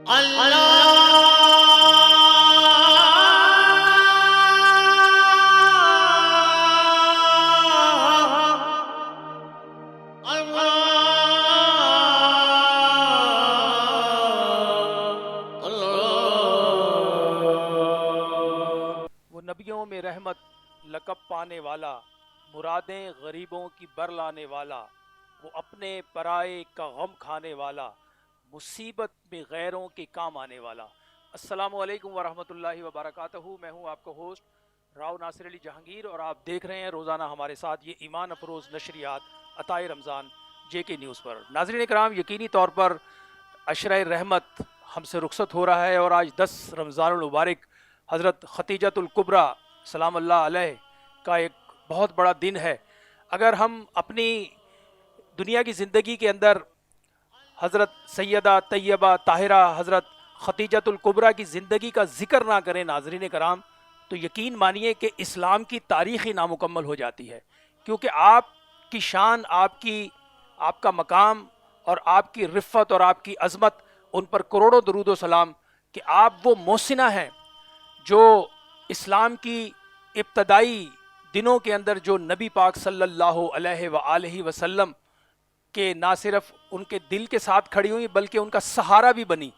نبیوں میں رحمت لقب پانے والا، مرادیں غریبوں کی بر لانے والا، وہ اپنے پرائے کا غم کھانے والا، مصیبت میں غیروں کے کام آنے والا۔ السلام علیکم ورحمۃ اللہ وبرکاتہ۔ میں ہوں آپ کا ہوسٹ راؤ ناصر علی جہانگیر، اور آپ دیکھ رہے ہیں روزانہ ہمارے ساتھ یہ ایمان افروز نشریات عطائے رمضان جے کے نیوز پر۔ ناظرین کرام، یقینی طور پر عشرہ رحمت ہم سے رخصت ہو رہا ہے، اور آج 10 رمضان المبارک حضرت ختیجۃ الکبریٰ سلام اللہ علیہ کا ایک بہت بڑا دن ہے۔ اگر ہم اپنی دنیا کی زندگی کے اندر حضرت سیدہ طیبہ طاہرہ حضرت ختیجۃ الکبریٰ کی زندگی کا ذکر نہ کریں ناظرین کرام، تو یقین مانیے کہ اسلام کی تاریخ ہی نامکمل ہو جاتی ہے، کیونکہ آپ کی شان، آپ کا مقام اور آپ کی رفت اور آپ کی عظمت، ان پر کروڑوں درود و سلام کہ آپ وہ محسنہ ہیں جو اسلام کی ابتدائی دنوں کے اندر جو نبی پاک صلی اللہ علیہ وآلہ وسلم کے نہ صرف ان کے دل کے ساتھ کھڑی ہوئی بلکہ ان کا سہارا بھی بنی۔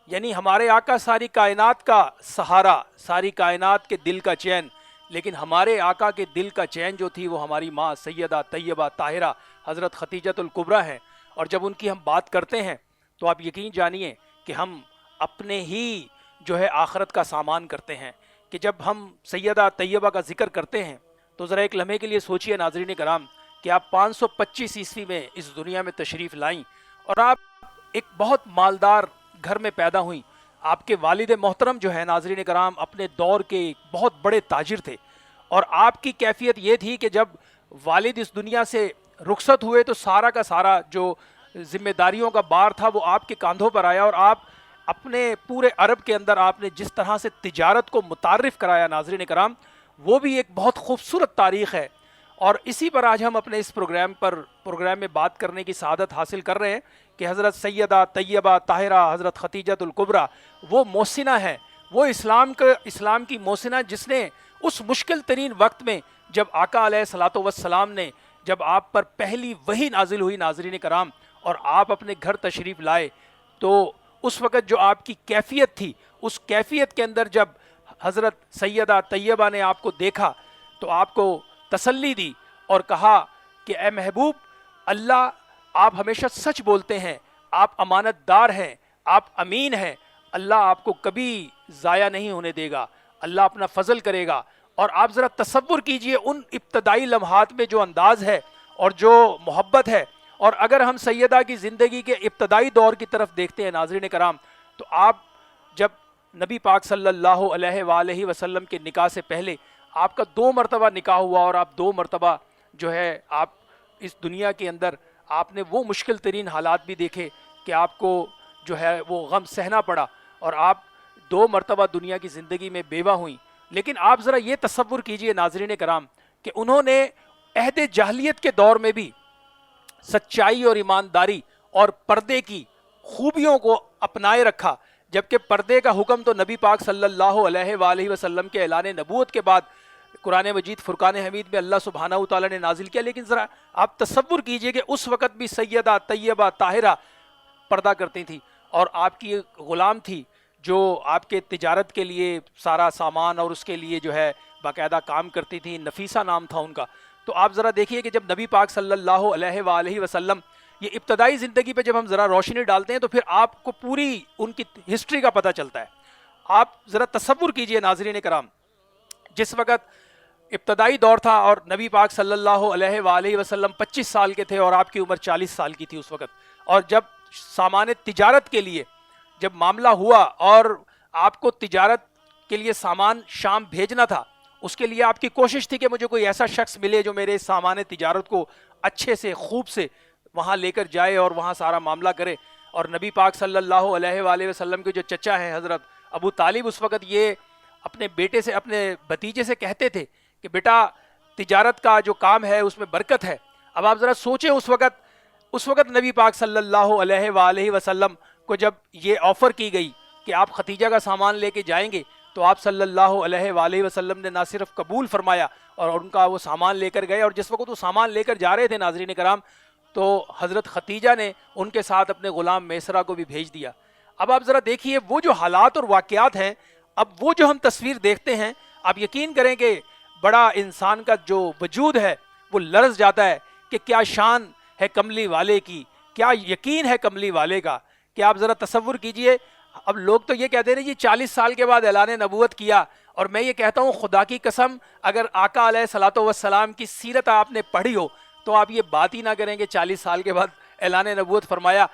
یعنی ہمارے آقا ساری کائنات کا سہارا، ساری کائنات کے دل کا چین، لیکن ہمارے آقا کے دل کا چین جو تھی وہ ہماری ماں سیدہ طیبہ طاہرہ حضرت ختیجۃ الکبریٰ ہیں۔ اور جب ان کی ہم بات کرتے ہیں تو آپ یقین جانیے کہ ہم اپنے ہی جو ہے آخرت کا سامان کرتے ہیں، کہ جب ہم سیدہ طیبہ کا ذکر کرتے ہیں تو ذرا ایک لمحے کے لیے سوچئے ناظرین کرام کہ آپ 525 عیسوی میں اس دنیا میں تشریف لائیں، اور آپ ایک بہت مالدار گھر میں پیدا ہوئیں۔ آپ کے والد محترم جو ہے ناظرین کرام اپنے دور کے بہت بڑے تاجر تھے، اور آپ کی کیفیت یہ تھی کہ جب والد اس دنیا سے رخصت ہوئے تو سارا کا سارا جو ذمہ داریوں کا بار تھا وہ آپ کے کاندھوں پر آیا، اور آپ اپنے پورے عرب کے اندر آپ نے جس طرح سے تجارت کو متعارف کرایا ناظرین کرام، وہ بھی ایک بہت خوبصورت تاریخ ہے۔ اور اسی پر آج ہم اپنے اس پروگرام میں بات کرنے کی سعادت حاصل کر رہے ہیں کہ حضرت سیدہ طیبہ طاہرہ حضرت ختیجۃ الکبریٰ وہ محسنہ ہیں، وہ اسلام کی محسنہ جس نے اس مشکل ترین وقت میں جب آقا علیہ الصلوۃ والسلام نے جب آپ پر پہلی وحی نازل ہوئی ناظرین کرام اور آپ اپنے گھر تشریف لائے، تو اس وقت جو آپ کی کیفیت تھی، اس کیفیت کے اندر جب حضرت سیدہ طیبہ نے آپ کو دیکھا تو آپ کو تسلی دی اور کہا کہ اے محبوب، اللہ آپ ہمیشہ سچ بولتے ہیں، آپ امانت دار ہیں، آپ امین ہیں، اللہ آپ کو کبھی ضائع نہیں ہونے دے گا، اللہ اپنا فضل کرے گا۔ اور آپ ذرا تصور کیجئے ان ابتدائی لمحات میں جو انداز ہے اور جو محبت ہے، اور اگر ہم سیدہ کی زندگی کے ابتدائی دور کی طرف دیکھتے ہیں ناظرین کرام، تو آپ جب نبی پاک صلی اللہ علیہ وآلہ وسلم کے نکاح سے پہلے آپ کا 2 مرتبہ نکاح ہوا، اور آپ 2 مرتبہ جو ہے آپ اس دنیا کے اندر آپ نے وہ مشکل ترین حالات بھی دیکھے کہ آپ کو جو ہے وہ غم سہنا پڑا، اور آپ 2 مرتبہ دنیا کی زندگی میں بیوہ ہوئیں۔ لیکن آپ ذرا یہ تصور کیجئے ناظرین کرام کہ انہوں نے عہد جاہلیت کے دور میں بھی سچائی اور ایمانداری اور پردے کی خوبیوں کو اپنائے رکھا، جبکہ پردے کا حکم تو نبی پاک صلی اللہ علیہ وآلہ وسلم کے اعلان نبوت کے بعد قرآن مجید فرقان حمید میں اللہ سبحانہ وتعالی نے نازل کیا۔ لیکن ذرا آپ تصور کیجئے کہ اس وقت بھی سیدہ طیبہ طاہرہ پردہ کرتی تھی، اور آپ کی ایک غلام تھی جو آپ کے تجارت کے لیے سارا سامان اور اس کے لیے جو ہے باقاعدہ کام کرتی تھی، نفیسہ نام تھا ان کا۔ تو آپ ذرا دیکھیے کہ جب نبی پاک صلی اللہ علیہ وآلہ وسلم یہ ابتدائی زندگی پہ جب ہم ذرا روشنی ڈالتے ہیں تو پھر آپ کو پوری ان کی ہسٹری کا پتہ چلتا ہے۔ آپ ذرا تصور کیجئے ناظرین کرام، جس وقت ابتدائی دور تھا اور نبی پاک صلی اللہ علیہ وآلہ وسلم 25 سال کے تھے اور آپ کی عمر 40 سال کی تھی اس وقت، اور جب سامان تجارت کے لیے جب معاملہ ہوا اور آپ کو تجارت کے لیے سامان شام بھیجنا تھا، اس کے لیے آپ کی کوشش تھی کہ مجھے کوئی ایسا شخص ملے جو میرے سامان تجارت کو اچھے سے خوب سے وہاں لے کر جائے اور وہاں سارا معاملہ کرے۔ اور نبی پاک صلی اللہ علیہ وآلہ وسلم کے جو چچا ہیں حضرت ابو طالب، اس وقت یہ اپنے بیٹے سے، اپنے بھتیجے سے کہتے تھے کہ بیٹا تجارت کا جو کام ہے اس میں برکت ہے۔ اب آپ ذرا سوچیں اس وقت نبی پاک صلی اللہ علیہ وآلہ وسلم کو جب یہ آفر کی گئی کہ آپ ختیجہ کا سامان لے کے جائیں گے، تو آپ صلی اللہ علیہ وآلہ وسلم نے نہ صرف قبول فرمایا اور ان کا وہ سامان لے کر گئے، اور جس وقت وہ سامان لے کر جا رہے تھے ناظرین کرام، تو حضرت ختیجہ نے ان کے ساتھ اپنے غلام میسرہ کو بھی بھیج دیا۔ اب آپ ذرا دیکھیے وہ جو حالات اور واقعات ہیں، اب وہ جو ہم تصویر دیکھتے ہیں، آپ یقین کریں کہ بڑا انسان کا جو وجود ہے وہ لرز جاتا ہے کہ کیا شان ہے کملی والے کی، کیا یقین ہے کملی والے کا، کہ آپ ذرا تصور کیجئے۔ اب لوگ تو یہ کہتے ہیں جی 40 سال کے بعد اعلان نبوت کیا، اور میں یہ کہتا ہوں خدا کی قسم اگر آقا علیہ الصلوۃ والسلام کی سیرت آپ نے پڑھی ہو تو آپ یہ بات ہی نہ کریں کہ 40 سال کے بعد اعلان نبوت فرمایا۔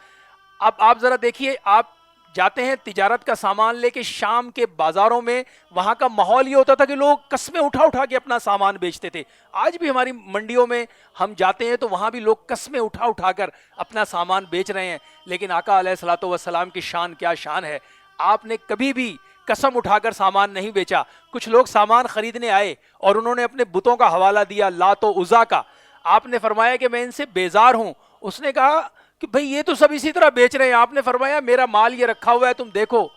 اب آپ ذرا دیکھیے، آپ جاتے ہیں تجارت کا سامان لے کے شام کے بازاروں میں، وہاں کا ماحول یہ ہوتا تھا کہ لوگ قسمیں اٹھا اٹھا کے اپنا سامان بیچتے تھے۔ آج بھی ہماری منڈیوں میں ہم جاتے ہیں تو وہاں بھی لوگ قسمیں اٹھا اٹھا کر اپنا سامان بیچ رہے ہیں، لیکن آقا علیہ الصلوۃ والسلام کی شان کیا شان ہے، آپ نے کبھی بھی قسم اٹھا کر سامان نہیں بیچا۔ کچھ لوگ سامان خریدنے آئے اور انہوں نے اپنے بتوں کا حوالہ دیا، لات و عزا کا، آپ نے فرمایا کہ میں ان سے بیزار ہوں۔ اس نے کہا کہ بھئی یہ تو سب اسی طرح بیچ رہے ہیں، آپ نے فرمایا میرا مال یہ رکھا ہوا ہے، تم دیکھو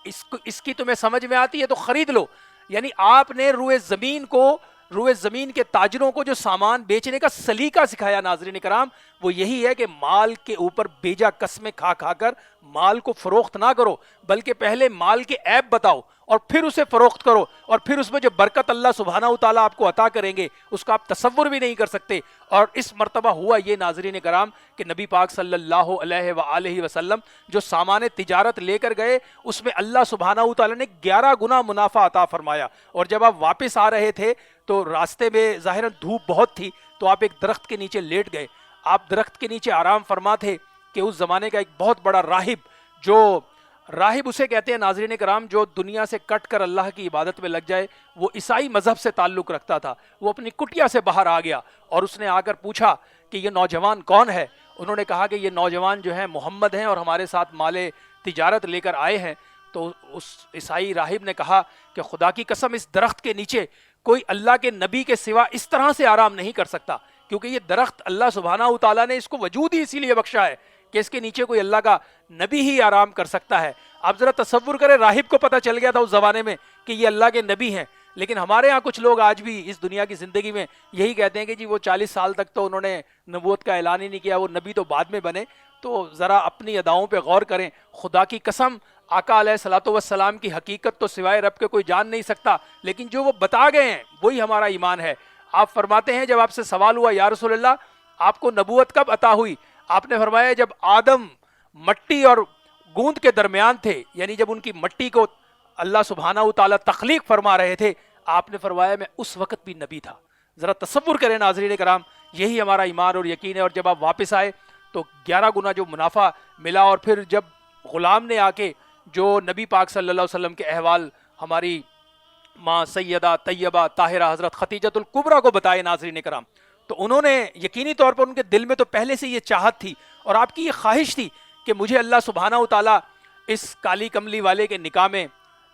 اس کی تمہیں سمجھ میں آتی ہے تو خرید لو۔ یعنی آپ نے روئے زمین کے تاجروں کو جو سامان بیچنے کا سلیقہ سکھایا ناظرین کرام، وہ یہی ہے کہ مال کے اوپر بیجا قسمیں کھا کھا کر مال کو فروخت نہ کرو، بلکہ پہلے مال کے عیب بتاؤ اور پھر اسے فروخت کرو، اور پھر اس میں جو برکت اللہ سبحانہ وتعالیٰ آپ کو عطا کریں گے اس کا آپ تصور بھی نہیں کر سکتے۔ اور اس مرتبہ ہوا یہ ناظرین کرام کہ نبی پاک صلی اللہ علیہ وآلہ وسلم جو سامان تجارت لے کر گئے اس میں اللہ سبحانہ وتعالیٰ نے 11 گنا منافع عطا فرمایا، اور جب آپ واپس آ رہے تھے تو راستے میں ظاہراً دھوپ بہت تھی، تو آپ ایک درخت کے نیچے لیٹ گئے۔ آپ درخت کے نیچے آرام فرما تھے کہ اس زمانے کا ایک بہت بڑا راہب اسے کہتے ہیں ناظرین کرام، جو دنیا سے کٹ کر اللہ کی عبادت میں لگ جائے، وہ عیسائی مذہب سے تعلق رکھتا تھا۔ وہ اپنی کٹیا سے باہر آ گیا اور اس نے آ کر پوچھا کہ یہ نوجوان کون ہے؟ انہوں نے کہا کہ یہ نوجوان جو ہیں محمد ہیں اور ہمارے ساتھ مال تجارت لے کر آئے ہیں۔ تو اس عیسائی راہب نے کہا کہ خدا کی قسم اس درخت کے نیچے کوئی اللہ کے نبی کے سوا اس طرح سے آرام نہیں کر سکتا، کیونکہ یہ درخت اللہ سبحانہ وتعالیٰ نے اس کو وجود ہی اسی لیے بخشا ہے کہ اس کے نیچے کوئی اللہ کا نبی ہی آرام کر سکتا ہے۔ آپ ذرا تصور کریں، راہب کو پتہ چل گیا تھا اس زمانے میں کہ یہ اللہ کے نبی ہیں، لیکن ہمارے ہاں کچھ لوگ آج بھی اس دنیا کی زندگی میں یہی کہتے ہیں کہ جی وہ 40 سال تک تو انہوں نے نبوت کا اعلان ہی نہیں کیا، وہ نبی تو بعد میں بنے۔ تو ذرا اپنی اداؤں پہ غور کریں۔ خدا کی قسم آقا علیہ الصلوۃ والسلام کی حقیقت تو سوائے رب کے کوئی جان نہیں سکتا، لیکن جو وہ بتا گئے ہیں وہی ہمارا ایمان ہے۔ آپ فرماتے ہیں جب آپ سے سوال ہوا یا رسول اللہ آپ کو نبوت کب عطا ہوئی؟ آپ نے فرمایا جب آدم مٹی اور گوند کے درمیان تھے، یعنی جب ان کی مٹی کو اللہ سبحانہ وتعالیٰ تخلیق فرما رہے تھے، آپ نے فرمایا میں اس وقت بھی نبی تھا۔ ذرا تصور کریں ناظرین کرام، یہی ہمارا ایمان اور یقین ہے۔ اور جب آپ واپس آئے تو 11 گنا جو منافع ملا، اور پھر جب غلام نے آ کے جو نبی پاک صلی اللہ علیہ وسلم کے احوال ہماری ماں سیدہ طیبہ طاہرہ حضرت ختیجۃ الکبریٰ کو بتائے ناظرین کرام، تو انہوں نے یقینی طور پر ان کے دل میں تو پہلے سے یہ چاہت تھی اور آپ کی یہ خواہش تھی کہ مجھے اللہ سبحانہ وتعالیٰ اس کالی کملی والے کے نکاح میں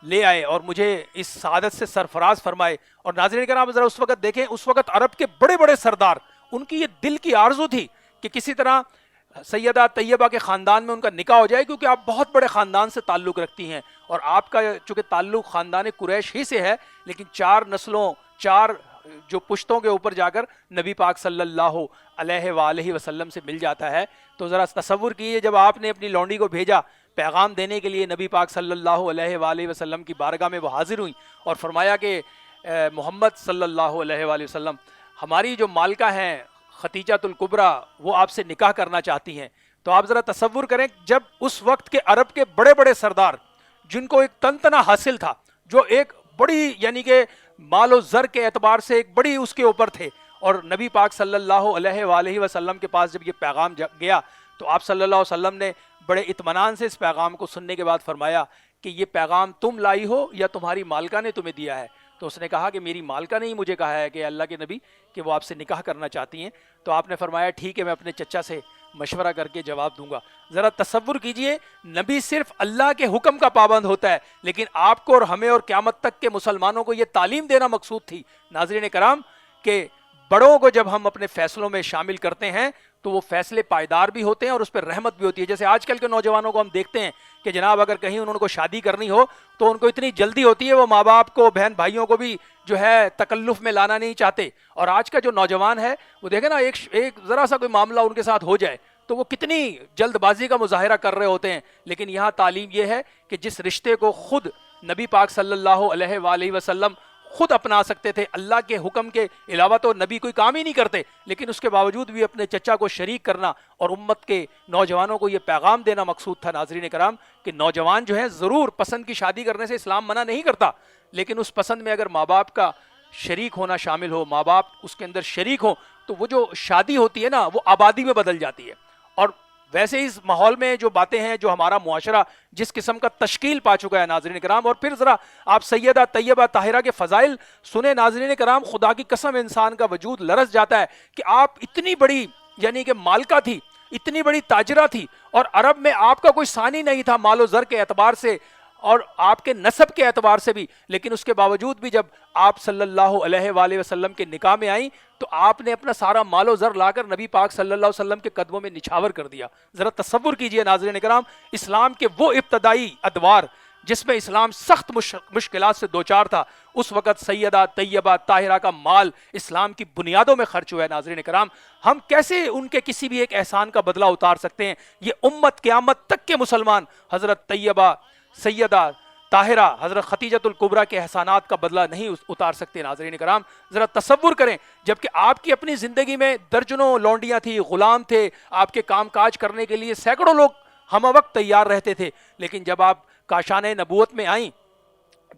لے آئے اور مجھے اس سعادت سے سرفراز فرمائے۔ اور ناظرین کرام ذرا اس وقت دیکھیں، اس وقت عرب کے بڑے بڑے سردار، ان کی یہ دل کی آرزو تھی کہ کسی طرح سیدہ طیبہ کے خاندان میں ان کا نکاح ہو جائے، کیونکہ آپ بہت بڑے خاندان سے تعلق رکھتی ہیں، اور آپ کا چونکہ تعلق خاندان قریش ہی سے ہے، لیکن 4 نسلوں 4 جو پشتوں کے اوپر جا کر نبی پاک صلی اللہ علیہ وآلہ وسلم سے مل جاتا ہے۔ تو ذرا تصور کیجیے جب آپ نے اپنی لونڈی کو بھیجا پیغام دینے کے لیے نبی پاک صلی اللہ علیہ وآلہ وسلم کی بارگاہ میں، وہ حاضر ہوئیں اور فرمایا کہ محمد صلی اللہ علیہ وآلہ وسلم، ہماری جو مالکہ ہیں ختیجۃ الکبریٰ وہ آپ سے نکاح کرنا چاہتی ہیں۔ تو آپ ذرا تصور کریں جب اس وقت کے عرب کے بڑے بڑے سردار جن کو ایک تنتنا حاصل تھا، جو ایک بڑی یعنی کہ مال و زر کے اعتبار سے ایک بڑی اس کے اوپر تھے، اور نبی پاک صلی اللہ علیہ وآلہ وسلم کے پاس جب یہ پیغام گیا تو آپ صلی اللہ علیہ وسلم نے بڑے اطمینان سے اس پیغام کو سننے کے بعد فرمایا کہ یہ پیغام تم لائی ہو یا تمہاری مالکہ نے تمہیں دیا ہے؟ تو اس نے کہا کہ میری مالکہ نے ہی مجھے کہا ہے کہ اللہ کے نبی کہ وہ آپ سے نکاح کرنا چاہتی ہیں۔ تو آپ نے فرمایا ٹھیک ہے، میں اپنے چچا سے مشورہ کر کے جواب دوں گا۔ ذرا تصور کیجئے، نبی صرف اللہ کے حکم کا پابند ہوتا ہے، لیکن آپ کو اور ہمیں اور قیامت تک کے مسلمانوں کو یہ تعلیم دینا مقصود تھی ناظرین کرام کہ بڑوں کو جب ہم اپنے فیصلوں میں شامل کرتے ہیں تو وہ فیصلے پائیدار بھی ہوتے ہیں اور اس پہ رحمت بھی ہوتی ہے. جیسے آج کل کے نوجوانوں کو ہم دیکھتے ہیں کہ جناب اگر کہیں انہوں کو شادی کرنی ہو تو ان کو اتنی جلدی ہوتی ہے, وہ ماں باپ کو, بہن بھائیوں کو بھی جو ہے تکلف میں لانا نہیں چاہتے. اور آج کا جو نوجوان ہے وہ دیکھیں نا, ایک ذرا سا کوئی معاملہ ان کے ساتھ ہو جائے تو وہ کتنی جلد بازی کا مظاہرہ کر رہے ہوتے ہیں. لیکن یہاں تعلیم یہ ہے کہ جس رشتے کو خود نبی پاک صلی اللہ علیہ وآلہ وسلم خود اپنا سکتے تھے, اللہ کے حکم کے علاوہ تو نبی کوئی کام ہی نہیں کرتے, لیکن اس کے باوجود بھی اپنے چچا کو شریک کرنا اور امت کے نوجوانوں کو یہ پیغام دینا مقصود تھا. ناظرین کرام, کہ نوجوان جو ہیں ضرور پسند کی شادی کرنے سے اسلام منع نہیں کرتا, لیکن اس پسند میں اگر ماں باپ کا شریک ہونا شامل ہو, ماں باپ اس کے اندر شریک ہو, تو وہ جو شادی ہوتی ہے نا وہ آبادی میں بدل جاتی ہے. اور ویسے اس ماحول میں جو باتیں ہیں, جو ہمارا معاشرہ جس قسم کا تشکیل پا چکا ہے ناظرین کرام, اور پھر ذرا آپ سیدہ طیبہ طاہرہ کے فضائل سنیں ناظرین کرام, خدا کی قسم انسان کا وجود لرز جاتا ہے کہ آپ اتنی بڑی یعنی کہ مالکہ تھی, اتنی بڑی تاجرہ تھی, اور عرب میں آپ کا کوئی ثانی نہیں تھا مال و زر کے اعتبار سے اور آپ کے نسب کے اعتبار سے بھی, لیکن اس کے باوجود بھی جب آپ صلی اللہ علیہ وآلہ وسلم کے نکاح میں آئیں تو آپ نے اپنا سارا مال و زر لا کر نبی پاک صلی اللہ علیہ وسلم کے قدموں میں نچھاور کر دیا. ذرا تصور کیجئے ناظرین کرام, اسلام کے وہ ابتدائی ادوار جس میں اسلام سخت مشکلات سے دوچار تھا, اس وقت سیدہ طیبہ طاہرہ کا مال اسلام کی بنیادوں میں خرچ ہوا ہے. ناظرین کرام, ہم کیسے ان کے کسی بھی ایک احسان کا بدلہ اتار سکتے ہیں؟ یہ امت قیامت تک کے مسلمان حضرت طیبہ سیدہ طاہرہ حضرت خدیجۃ الکبریٰ کے احسانات کا بدلہ نہیں اتار سکتے. ناظرین کرام, ذرا تصور کریں, جبکہ آپ کی اپنی زندگی میں درجنوں لونڈیاں تھیں, غلام تھے, آپ کے کام کاج کرنے کے لیے سینکڑوں لوگ ہم وقت تیار رہتے تھے, لیکن جب آپ کاشان نبوت میں آئیں,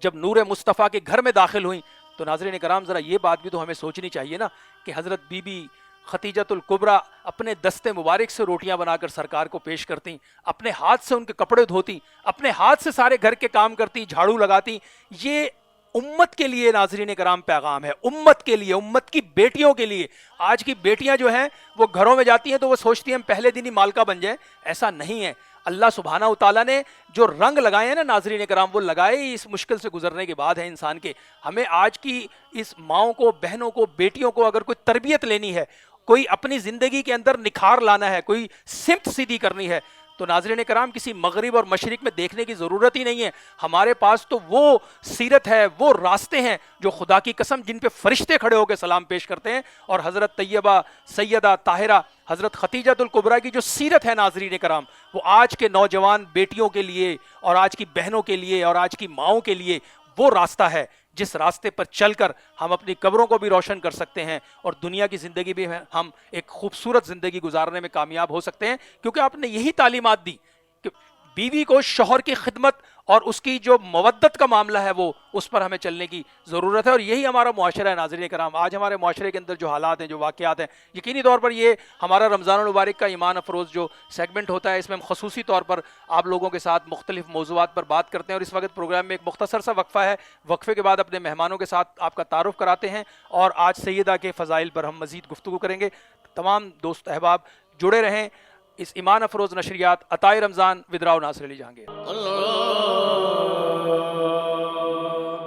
جب نور مصطفیٰ کے گھر میں داخل ہوئیں, تو ناظرین کرام ذرا یہ بات بھی تو ہمیں سوچنی چاہیے نا کہ حضرت بی بی خدیجۃ الکبریٰ اپنے دستے مبارک سے روٹیاں بنا کر سرکار کو پیش کرتی, اپنے ہاتھ سے ان کے کپڑے دھوتی, اپنے ہاتھ سے سارے گھر کے کام کرتی, جھاڑو لگاتی. یہ امت کے لیے ناظرین کرام پیغام ہے, امت کے لیے, امت کی بیٹیوں کے لیے. آج کی بیٹیاں جو ہیں وہ گھروں میں جاتی ہیں تو وہ سوچتی ہیں ہم پہلے دن ہی مالکہ بن جائیں. ایسا نہیں ہے. اللہ سبحانہ وتعالیٰ نے جو رنگ لگائے ہیں نا ناظرین کرام, وہ لگائے ہی اس مشکل سے گزرنے کے بعد ہے انسان کے. ہمیں آج کی اس ماؤں کو, بہنوں کو, بیٹیوں کو اگر کوئی تربیت لینی ہے, کوئی اپنی زندگی کے اندر نکھار لانا ہے, کوئی سمت سیدھی کرنی ہے, تو ناظرین کرام کسی مغرب اور مشرق میں دیکھنے کی ضرورت ہی نہیں ہے. ہمارے پاس تو وہ سیرت ہے, وہ راستے ہیں جو خدا کی قسم جن پہ فرشتے کھڑے ہو کے سلام پیش کرتے ہیں. اور حضرت طیبہ سیدہ طاہرہ حضرت خدیجۃ الکبریٰ کی جو سیرت ہے ناظرین کرام, وہ آج کے نوجوان بیٹیوں کے لیے اور آج کی بہنوں کے لیے اور آج کی ماؤں کے لیے وہ راستہ ہے جس راستے پر چل کر ہم اپنی قبروں کو بھی روشن کر سکتے ہیں اور دنیا کی زندگی بھی ہم ایک خوبصورت زندگی گزارنے میں کامیاب ہو سکتے ہیں. کیونکہ آپ نے یہی تعلیمات دی کہ بیوی کو شوہر کی خدمت اور اس کی جو مودت کا معاملہ ہے وہ اس پر ہمیں چلنے کی ضرورت ہے. اور یہی ہمارا معاشرہ ہے ناظرین کرام. آج ہمارے معاشرے کے اندر جو حالات ہیں, جو واقعات ہیں, یقینی طور پر یہ ہمارا رمضان المبارک کا ایمان افروز جو سیگمنٹ ہوتا ہے, اس میں ہم خصوصی طور پر آپ لوگوں کے ساتھ مختلف موضوعات پر بات کرتے ہیں. اور اس وقت پروگرام میں ایک مختصر سا وقفہ ہے, وقفے کے بعد اپنے مہمانوں کے ساتھ آپ کا تعارف کراتے ہیں اور آج سیدہ کے فضائل پر ہم مزید گفتگو کریں گے. تمام دوست احباب جڑے رہیں اس ایمان افروز نشریات عطائے رمضان ود راؤ ناصر علی جہانگیر.